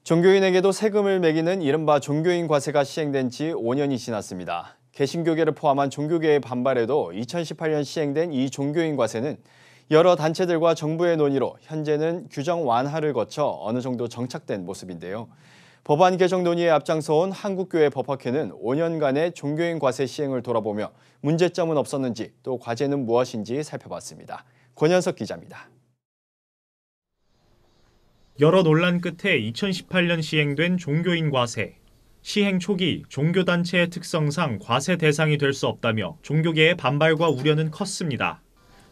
종교인에게도 세금을 매기는 이른바 종교인 과세가 시행된 지 5년이 지났습니다. 개신교계를 포함한 종교계의 반발에도 2018년 시행된 이 종교인 과세는 여러 단체들과 정부의 논의로 현재는 규정 완화를 거쳐 어느 정도 정착된 모습인데요. 법안 개정 논의에 앞장서온 한국교회 법학회는 5년간의 종교인 과세 시행을 돌아보며 문제점은 없었는지 또 과제는 무엇인지 살펴봤습니다. 권현석 기자입니다. 여러 논란 끝에 2018년 시행된 종교인 과세. 시행 초기 종교단체의 특성상 과세 대상이 될 수 없다며 종교계의 반발과 우려는 컸습니다.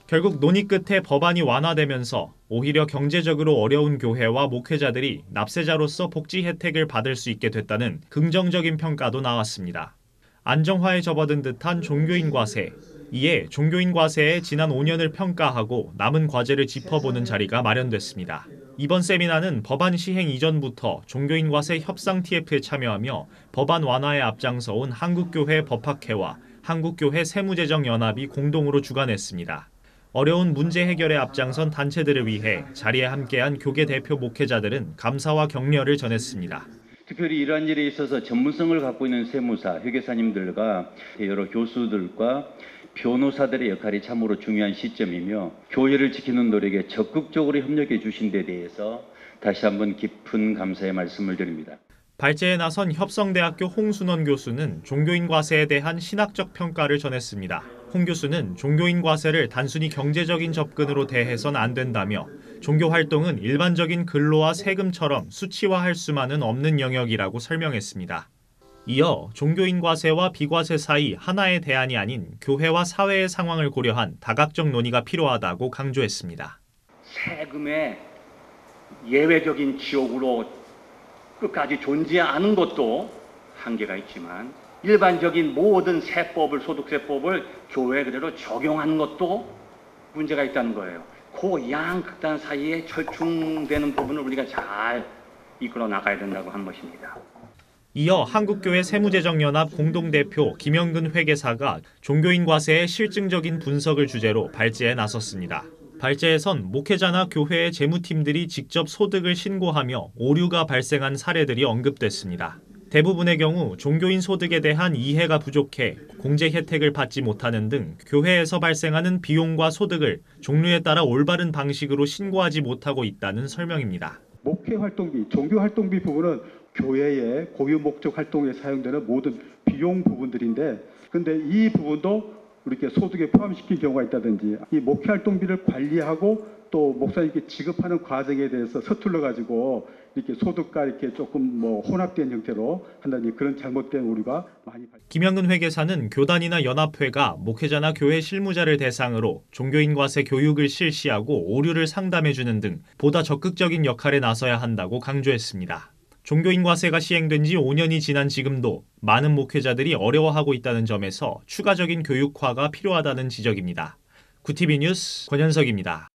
결국 논의 끝에 법안이 완화되면서 오히려 경제적으로 어려운 교회와 목회자들이 납세자로서 복지 혜택을 받을 수 있게 됐다는 긍정적인 평가도 나왔습니다. 안정화에 접어든 듯한 종교인 과세. 이에 종교인 과세의 지난 5년을 평가하고 남은 과제를 짚어보는 자리가 마련됐습니다. 이번 세미나는 법안 시행 이전부터 종교인 과세 협상 TF에 참여하며 법안 완화에 앞장서온 한국교회 법학회와 한국교회 세무재정연합이 공동으로 주관했습니다. 어려운 문제 해결에 앞장선 단체들을 위해 자리에 함께한 교계 대표 목회자들은 감사와 격려를 전했습니다. 특별히 이러한 일에 있어서 전문성을 갖고 있는 세무사, 회계사님들과 여러 교수들과 변호사들의 역할이 참으로 중요한 시점이며 교회를 지키는 노력에 적극적으로 협력해 주신 데 대해서 다시 한번 깊은 감사의 말씀을 드립니다. 발제에 나선 협성대학교 홍순원 교수는 종교인 과세에 대한 신학적 평가를 전했습니다. 홍 교수는 종교인 과세를 단순히 경제적인 접근으로 대해선 안 된다며 종교 활동은 일반적인 근로와 세금처럼 수치화할 수만은 없는 영역이라고 설명했습니다. 이어 종교인 과세와 비과세 사이 하나의 대안이 아닌 교회와 사회의 상황을 고려한 다각적 논의가 필요하다고 강조했습니다. 세금의 예외적인 지역으로 끝까지 존재하는 것도 한계가 있지만 일반적인 모든 세법을, 소득세법을 교회 그대로 적용하는 것도 문제가 있다는 거예요. 그 양극단 사이에 절충되는 부분을 우리가 잘 이끌어 나가야 된다고 하는 것입니다. 이어 한국교회 세무재정연합 공동대표 김영근 회계사가 종교인 과세의 실증적인 분석을 주제로 발제에 나섰습니다. 발제에선 목회자나 교회의 재무팀들이 직접 소득을 신고하며 오류가 발생한 사례들이 언급됐습니다. 대부분의 경우 종교인 소득에 대한 이해가 부족해 공제 혜택을 받지 못하는 등 교회에서 발생하는 비용과 소득을 종류에 따라 올바른 방식으로 신고하지 못하고 있다는 설명입니다. 목회 활동비, 종교 활동비 부분은 교회의 고유 목적 활동에 사용되는 모든 비용 부분들인데, 근데 이 부분도 이렇게 소득에 포함시킨 경우가 있다든지 이 목회 활동비를 관리하고 또 목사님께 지급하는 과정에 대해서 서툴러 가지고 이렇게 소득과 이렇게 조금 혼합된 형태로 한다든지 그런 잘못된 오류가 많이 발생. 김영근 회계사는 교단이나 연합회가 목회자나 교회 실무자를 대상으로 종교인 과세 교육을 실시하고 오류를 상담해주는 등 보다 적극적인 역할에 나서야 한다고 강조했습니다. 종교인 과세가 시행된 지 5년이 지난 지금도 많은 목회자들이 어려워하고 있다는 점에서 추가적인 교육화가 필요하다는 지적입니다. 구티비 뉴스 권현석입니다.